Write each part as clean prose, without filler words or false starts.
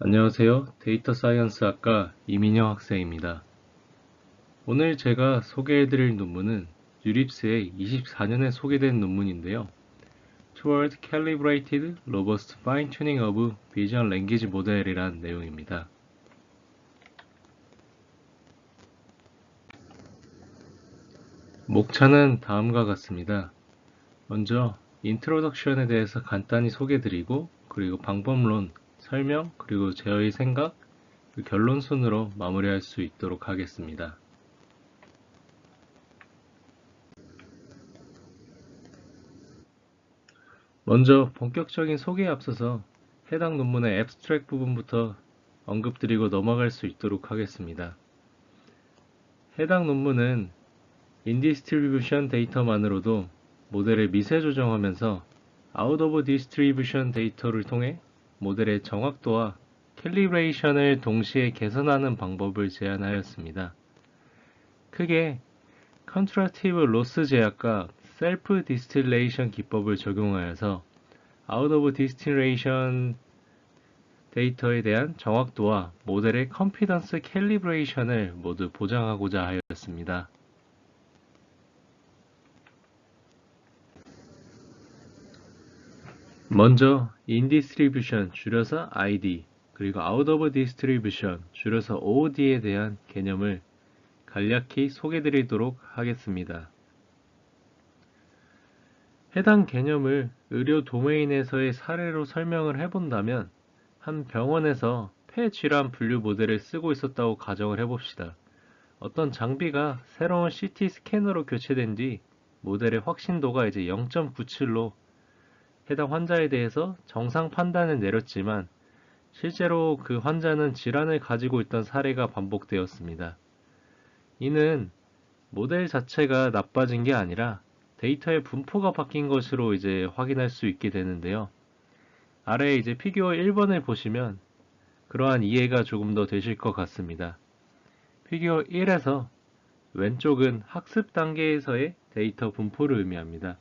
안녕하세요. 데이터 사이언스 학과 이민영 학생입니다. 오늘 제가 소개해드릴 논문은 유립스의 24년에 소개된 논문인데요. Toward Calibrated Robust Fine-Tuning of Vision Language Model이란 내용입니다. 목차는 다음과 같습니다. 먼저 인트로덕션에 대해서 간단히 소개드리고 그리고 방법론, 설명, 그리고 제어의 생각, 결론 순으로 마무리할 수 있도록 하겠습니다. 먼저 본격적인 소개에 앞서서 해당 논문의 앱스트랙 부분부터 언급드리고 넘어갈 수 있도록 하겠습니다. 해당 논문은 인디스트리뷰션 데이터만으로도 모델을 미세 조정하면서 아웃 오브 디스트리뷰션 데이터를 통해 모델의 정확도와 캘리브레이션을 동시에 개선하는 방법을 제안하였습니다. 크게 컨트라스티브 로스 제약과 셀프 디스틸레이션 기법을 적용하여서 아웃 오브 디스틸레이션 데이터에 대한 정확도와 모델의 컨피던스 캘리브레이션을 모두 보장하고자 하였습니다. 먼저 인디스트리뷰션 줄여서 ID 그리고 아웃 오브 디스트리뷰션 줄여서 OOD에 대한 개념을 간략히 소개드리도록 하겠습니다. 해당 개념을 의료 도메인에서의 사례로 설명을 해본다면 한 병원에서 폐질환 분류 모델을 쓰고 있었다고 가정을 해봅시다. 어떤 장비가 새로운 CT 스캐너로 교체된 뒤 모델의 확신도가 이제 0.97로 해당 환자에 대해서 정상 판단을 내렸지만 실제로 그 환자는 질환을 가지고 있던 사례가 반복되었습니다. 이는 모델 자체가 나빠진 게 아니라 데이터의 분포가 바뀐 것으로 이제 확인할 수 있게 되는데요. 아래에 이제 피규어 1번을 보시면 그러한 이해가 조금 더 되실 것 같습니다. 피규어 1에서 왼쪽은 학습 단계에서의 데이터 분포를 의미합니다.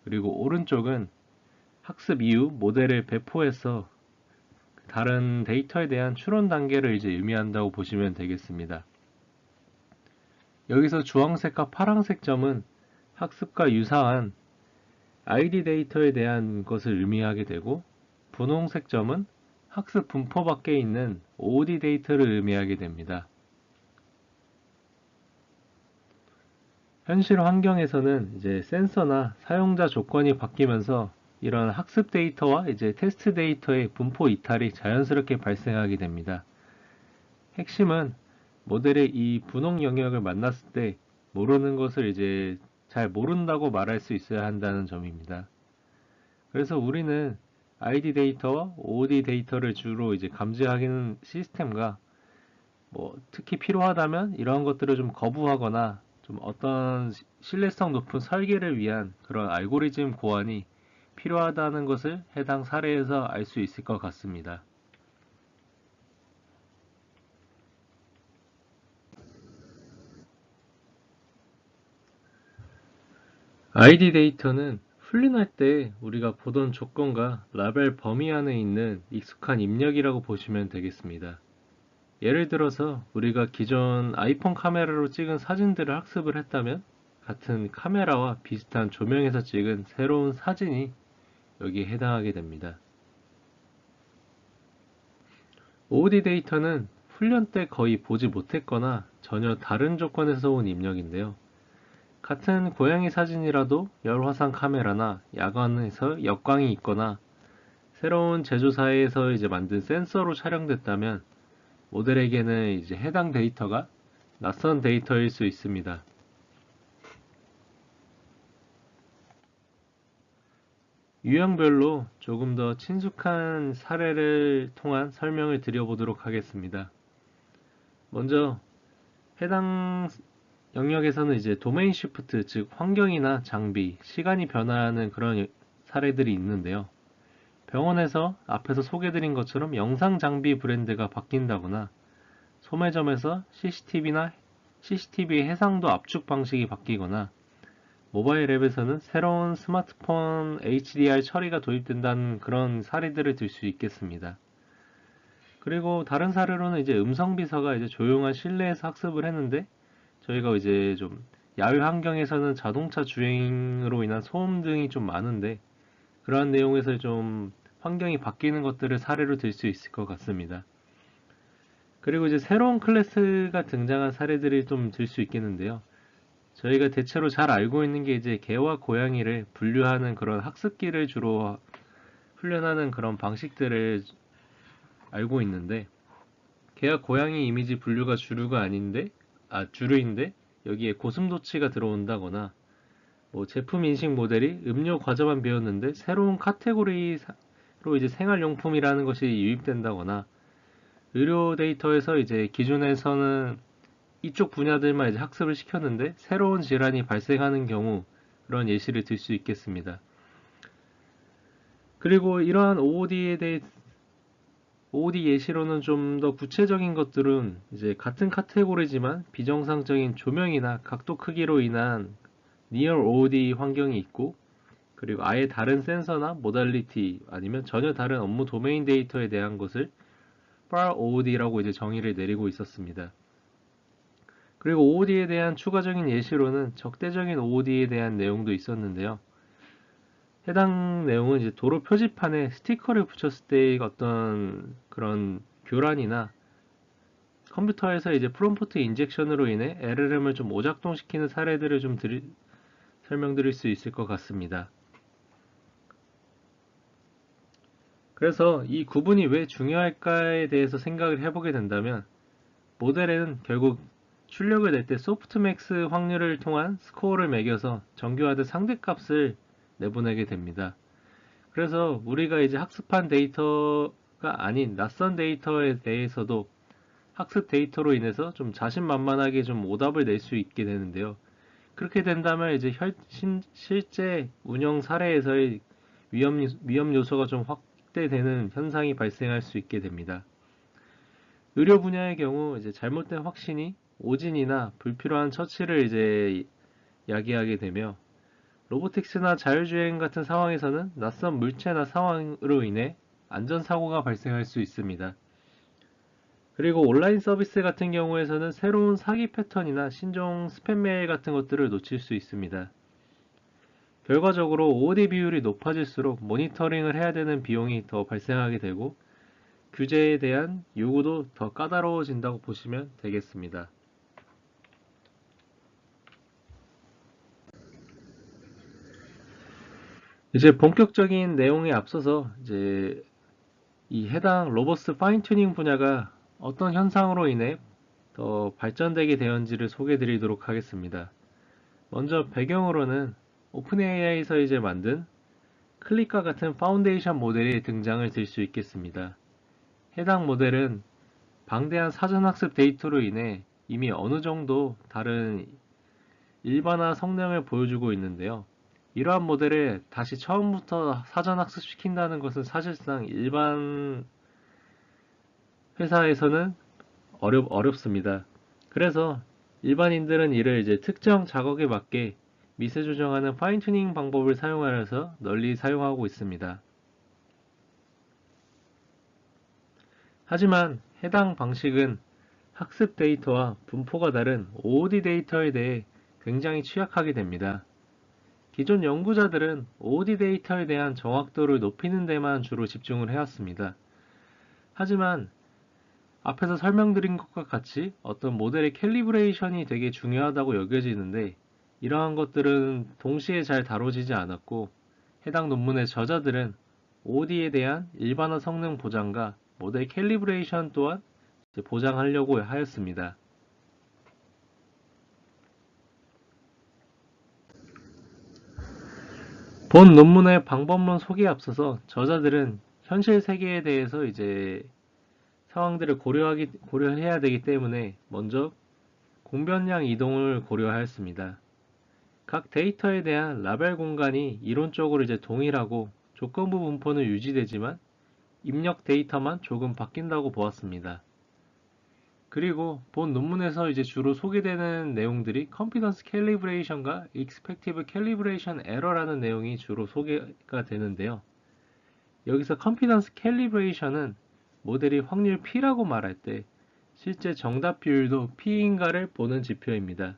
그리고 오른쪽은 학습 이후 모델을 배포해서 다른 데이터에 대한 추론 단계를 이제 의미한다고 보시면 되겠습니다. 여기서 주황색과 파란색 점은 학습과 유사한 ID 데이터에 대한 것을 의미하게 되고 분홍색 점은 학습 분포 밖에 있는 OOD 데이터를 의미하게 됩니다. 현실 환경에서는 이제 센서나 사용자 조건이 바뀌면서 이런 학습 데이터와 이제 테스트 데이터의 분포 이탈이 자연스럽게 발생하게 됩니다. 핵심은 모델의 이 분홍 영역을 만났을 때 모르는 것을 이제 잘 모른다고 말할 수 있어야 한다는 점입니다. 그래서 우리는 ID 데이터와 OOD 데이터를 주로 이제 감지하는 시스템과 특히 필요하다면 이러한 것들을 좀 거부하거나 좀 어떤 신뢰성 높은 설계를 위한 그런 알고리즘 고안이 필요하다는 것을 해당 사례에서 알 수 있을 것 같습니다. ID 데이터는 훈련할 때 우리가 보던 조건과 라벨 범위 안에 있는 익숙한 입력이라고 보시면 되겠습니다. 예를 들어서 우리가 기존 아이폰 카메라로 찍은 사진들을 학습을 했다면 같은 카메라와 비슷한 조명에서 찍은 새로운 사진이 여기에 해당하게 됩니다. OOD 데이터는 훈련 때 거의 보지 못했거나 전혀 다른 조건에서 온 입력인데요. 같은 고양이 사진이라도 열화상 카메라나 야간에서 역광이 있거나 새로운 제조사에서 이제 만든 센서로 촬영됐다면 모델에게는 이제 해당 데이터가 낯선 데이터일 수 있습니다. 유형별로 조금 더 친숙한 사례를 통한 설명을 드려보도록 하겠습니다. 먼저 해당 영역에서는 이제 도메인 시프트, 즉 환경이나 장비, 시간이 변화하는 그런 사례들이 있는데요. 병원에서 앞에서 소개드린 것처럼 영상 장비 브랜드가 바뀐다거나 소매점에서 CCTV 해상도 압축 방식이 바뀌거나 모바일 앱에서는 새로운 스마트폰 HDR 처리가 도입된다는 그런 사례들을 들 수 있겠습니다. 그리고 다른 사례로는 이제 음성 비서가 이제 조용한 실내에서 학습을 했는데 저희가 이제 좀 야외 환경에서는 자동차 주행으로 인한 소음 등이 좀 많은데 그러한 내용에서 좀 환경이 바뀌는 것들을 사례로 들 수 있을 것 같습니다. 그리고 이제 새로운 클래스가 등장한 사례들이 좀 들 수 있겠는데요. 저희가 대체로 잘 알고 있는 게 이제 개와 고양이를 분류하는 그런 학습기를 주로 훈련하는 그런 방식들을 알고 있는데 개와 고양이 이미지 분류가 주류인데 여기에 고슴도치가 들어온다거나 뭐 제품 인식 모델이 음료 과자만 배웠는데 새로운 카테고리로 이제 생활용품이라는 것이 유입된다거나 의료 데이터에서 이제 기존에서는 이쪽 분야들만 이제 학습을 시켰는데 새로운 질환이 발생하는 경우 그런 예시를 들 수 있겠습니다. 그리고 이러한 OOD 예시로는 좀 더 구체적인 것들은 이제 같은 카테고리지만 비정상적인 조명이나 각도 크기로 인한 Near OOD 환경이 있고 그리고 아예 다른 센서나 모달리티 아니면 전혀 다른 업무 도메인 데이터에 대한 것을 Far OOD라고 이제 정의를 내리고 있었습니다. 그리고 OOD에 대한 추가적인 예시로는 적대적인 OOD에 대한 내용도 있었는데요. 해당 내용은 이제 도로 표지판에 스티커를 붙였을 때의 어떤 그런 교란이나 컴퓨터에서 이제 프롬프트 인젝션으로 인해 LLM을 좀 오작동시키는 사례들을 좀 설명드릴 수 있을 것 같습니다. 그래서 이 구분이 왜 중요할까에 대해서 생각을 해보게 된다면 모델에는 결국 출력을 낼 때 소프트맥스 확률을 통한 스코어를 매겨서 정교하듯 상대값을 내보내게 됩니다. 그래서 우리가 이제 학습한 데이터가 아닌 낯선 데이터에 대해서도 학습 데이터로 인해서 좀 자신만만하게 좀 오답을 낼 수 있게 되는데요. 그렇게 된다면 이제 실제 운영 사례에서의 위험 요소가 좀 확대되는 현상이 발생할 수 있게 됩니다. 의료 분야의 경우 이제 잘못된 확신이 오진이나 불필요한 처치를 이제 야기하게 되며 로보틱스나 자율주행 같은 상황에서는 낯선 물체나 상황으로 인해 안전사고가 발생할 수 있습니다. 그리고 온라인 서비스 같은 경우에서는 새로운 사기 패턴이나 신종 스팸 메일 같은 것들을 놓칠 수 있습니다. 결과적으로 OOD 비율이 높아질수록 모니터링을 해야 되는 비용이 더 발생하게 되고 규제에 대한 요구도 더 까다로워진다고 보시면 되겠습니다. 이제 본격적인 내용에 앞서서 이제 이 해당 로버스 파인 튜닝 분야가 어떤 현상으로 인해 더 발전되게 되었는지를 소개해 드리도록 하겠습니다. 먼저 배경으로는 오픈 AI에서 이제 만든 클릭과 같은 파운데이션 모델이 등장을 들 수 있겠습니다. 해당 모델은 방대한 사전학습 데이터로 인해 이미 어느 정도 다른 일반화 성능을 보여주고 있는데요. 이러한 모델을 다시 처음부터 사전학습시킨다는 것은 사실상 일반 회사에서는 어렵습니다. 그래서 일반인들은 이를 이제 특정 작업에 맞게 미세 조정하는 파인 튜닝 방법을 사용하여서 널리 사용하고 있습니다. 하지만 해당 방식은 학습 데이터와 분포가 다른 OOD 데이터에 대해 굉장히 취약하게 됩니다. 기존 연구자들은 OOD 데이터에 대한 정확도를 높이는 데만 주로 집중을 해왔습니다. 하지만 앞에서 설명드린 것과 같이 어떤 모델의 캘리브레이션이 되게 중요하다고 여겨지는데 이러한 것들은 동시에 잘 다뤄지지 않았고 해당 논문의 저자들은 OOD에 대한 일반화 성능 보장과 모델 캘리브레이션 또한 보장하려고 하였습니다. 본 논문의 방법론 소개에 앞서서 저자들은 현실 세계에 대해서 이제 상황들을 고려해야 되기 때문에 먼저 공변량 이동을 고려하였습니다. 각 데이터에 대한 라벨 공간이 이론적으로 이제 동일하고 조건부 분포는 유지되지만 입력 데이터만 조금 바뀐다고 보았습니다. 그리고 본 논문에서 이제 주로 소개되는 내용들이 Confidence Calibration과 Expective Calibration Error라는 내용이 주로 소개가 되는데요. 여기서 Confidence Calibration은 모델이 확률 P라고 말할 때 실제 정답 비율도 P인가를 보는 지표입니다.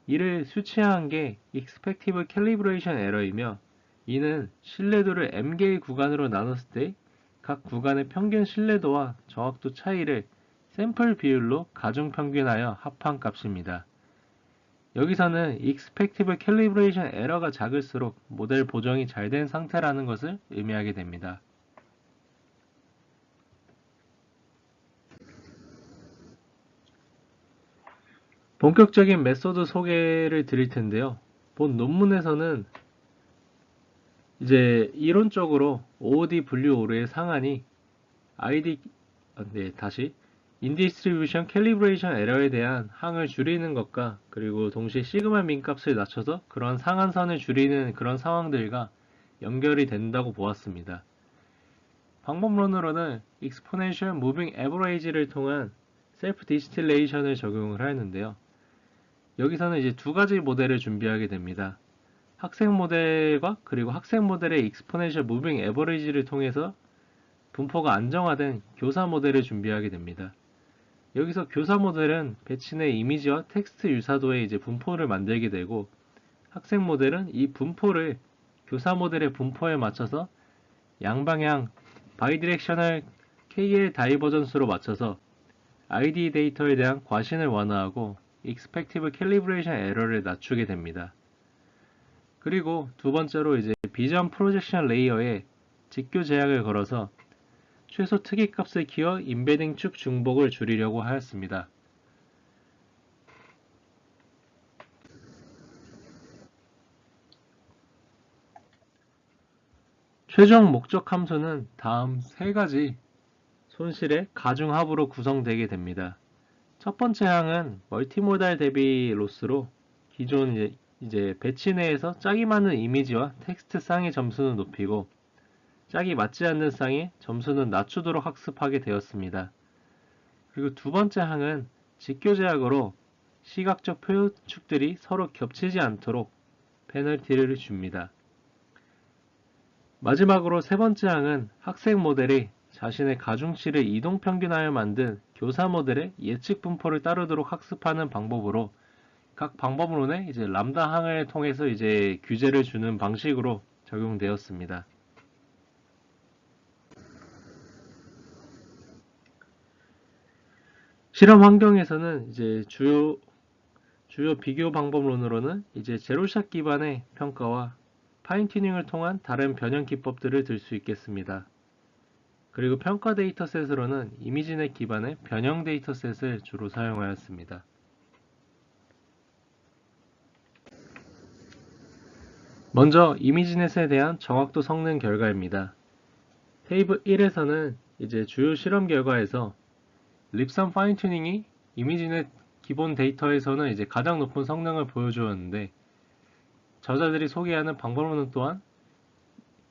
이를 수치화한 게 Expected Calibration Error이며 이는 신뢰도를 m개의 구간으로 나눴을 때 각 구간의 평균 신뢰도와 정확도 차이를 샘플 비율로 가중평균하여 합한 값입니다. 여기서는 Expected Calibration Error가 작을수록 모델 보정이 잘 된 상태라는 것을 의미하게 됩니다. 본격적인 메소드 소개를 드릴 텐데요. 본 논문에서는 이제 이론적으로 OOD 분류 오류의 상한이 Indistribution Calibration Error에 대한 항을 줄이는 것과 그리고 동시에 시그마 민 값을 낮춰서 그런 상한선을 줄이는 그런 상황들과 연결이 된다고 보았습니다. 방법론으로는 Exponential Moving Average를 통한 Self Distillation을 적용을 하였는데요. 여기서는 이제 두 가지 모델을 준비하게 됩니다. 학생 모델과 그리고 학생 모델의 Exponential Moving Average를 통해서 분포가 안정화된 교사 모델을 준비하게 됩니다. 여기서 교사 모델은 배치 내 이미지와 텍스트 유사도의 이제 분포를 만들게 되고 학생 모델은 이 분포를 교사 모델의 분포에 맞춰서 양방향 바이디렉셔널 KL 다이버전스로 맞춰서 ID 데이터에 대한 과신을 완화하고 Expected Calibration Error를 낮추게 됩니다. 그리고 두 번째로 이제 비전 프로젝션 레이어에 직교 제약을 걸어서 최소 특이값을 키워 임베딩 축 중복을 줄이려고 하였습니다. 최종 목적 함수는 다음 세 가지 손실의 가중합으로 구성되게 됩니다. 첫 번째 항은 멀티모달 대비 로스로 기존 이제 배치 내에서 짝이 맞는 이미지와 텍스트 쌍의 점수는 높이고 짝이 맞지 않는 쌍의 점수는 낮추도록 학습하게 되었습니다. 그리고 두 번째 항은 직교 제약으로 시각적 표축들이 서로 겹치지 않도록 페널티를 줍니다. 마지막으로 세 번째 항은 학생 모델이 자신의 가중치를 이동 평균하여 만든 교사 모델의 예측 분포를 따르도록 학습하는 방법으로 각 방법론에 이제 람다 항을 통해서 이제 규제를 주는 방식으로 적용되었습니다. 실험 환경에서는 이제 주요 비교 방법론으로는 이제 제로샷 기반의 평가와 파인 튜닝을 통한 다른 변형 기법들을 들 수 있겠습니다. 그리고 평가 데이터셋으로는 이미지넷 기반의 변형 데이터셋을 주로 사용하였습니다. 먼저 이미지넷에 대한 정확도 성능 결과입니다. 테이블 1에서는 이제 주요 실험 결과에서 립선 파인 튜닝이 이미지넷 기본 데이터에서는 이제 가장 높은 성능을 보여주었는데 저자들이 소개하는 방법론은 또한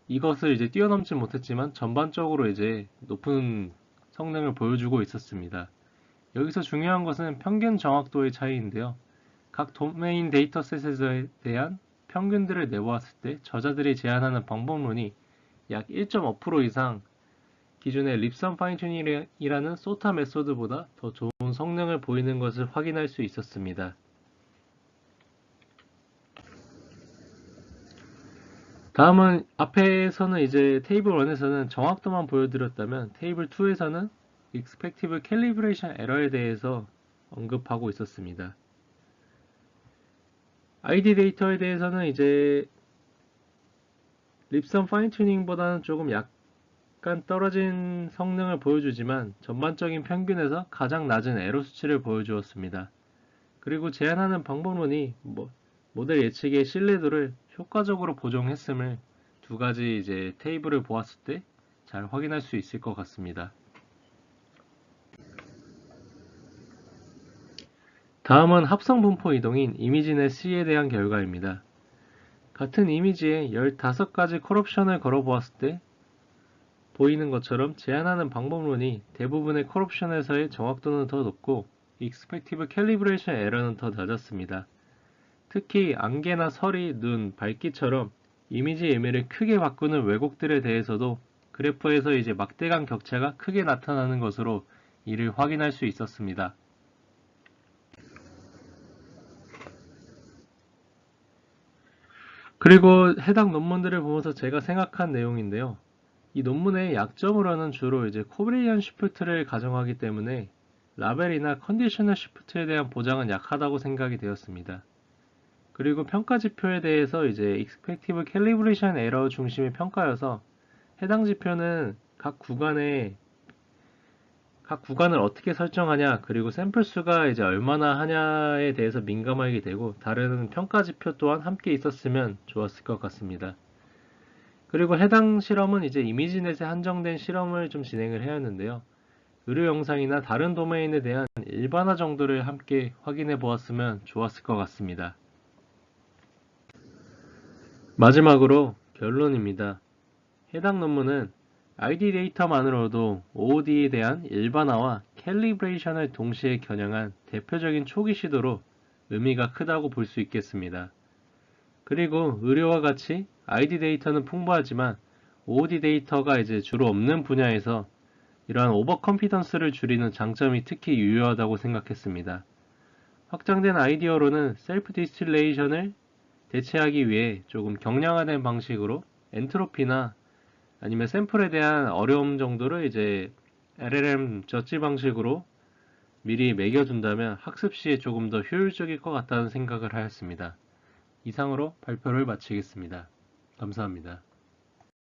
이것을 이제 뛰어넘지 못했지만 전반적으로 이제 높은 성능을 보여주고 있었습니다. 여기서 중요한 것은 평균 정확도의 차이인데요. 각 도메인 데이터셋에 대한 평균들을 내보았을 때 저자들이 제안하는 방법론이 약 1.5% 이상 기존의 립선 파인튜닝이라는 소타 메소드보다 더 좋은 성능을 보이는 것을 확인할 수 있었습니다. 다음은 앞에서는 이제 테이블 1에서는 정확도만 보여드렸다면 테이블 2에서는 Expected Calibration Error에 대해서 언급하고 있었습니다. ID 데이터에 대해서는 이제 립선 파인튜닝보다는 조금 약간 떨어진 성능을 보여주지만 전반적인 평균에서 가장 낮은 에러 수치를 보여주었습니다. 그리고 제안하는 방법론이 모델 예측의 신뢰도를 효과적으로 보정했음을 두 가지 이제 테이블을 보았을 때 잘 확인할 수 있을 것 같습니다. 다음은 합성 분포 이동인 이미지넷 C에 대한 결과입니다. 같은 이미지에 15가지 컬옵션을 걸어보았을 때 보이는 것처럼 제안하는 방법론이 대부분의 컬옵션에서의 정확도는 더 높고 Expected Calibration Error는 더 낮았습니다. 특히 안개나 서리, 눈, 밝기처럼 이미지 의미를 크게 바꾸는 왜곡들에 대해서도 그래프에서 이제 막대강 격차가 크게 나타나는 것으로 이를 확인할 수 있었습니다. 그리고 해당 논문들을 보면서 제가 생각한 내용인데요. 이 논문의 약점으로는 주로 이제 코브리리언 시프트를 가정하기 때문에 라벨이나 컨디셔널 시프트에 대한 보장은 약하다고 생각이 되었습니다. 그리고 평가 지표에 대해서 이제 expective calibration error 중심의 평가여서 해당 지표는 각 구간을 어떻게 설정하냐, 그리고 샘플 수가 이제 얼마나 하냐에 대해서 민감하게 되고, 다른 평가 지표 또한 함께 있었으면 좋았을 것 같습니다. 그리고 해당 실험은 이제 이미지넷에 한정된 실험을 좀 진행을 해왔는데요. 의료 영상이나 다른 도메인에 대한 일반화 정도를 함께 확인해 보았으면 좋았을 것 같습니다. 마지막으로 결론입니다. 해당 논문은 ID 데이터만으로도 OOD에 대한 일반화와 캘리브레이션을 동시에 겨냥한 대표적인 초기 시도로 의미가 크다고 볼 수 있겠습니다. 그리고 의료와 같이 ID 데이터는 풍부하지만 OOD 데이터가 이제 주로 없는 분야에서 이러한 오버 컨피던스를 줄이는 장점이 특히 유효하다고 생각했습니다. 확장된 아이디어로는 셀프 디스틸레이션을 대체하기 위해 조금 경량화된 방식으로 엔트로피나 아니면 샘플에 대한 어려움 정도를 이제 LLM 저지 방식으로 미리 매겨둔다면 학습 시에 조금 더 효율적일 것 같다는 생각을 하였습니다. 이상으로 발표를 마치겠습니다. 감사합니다.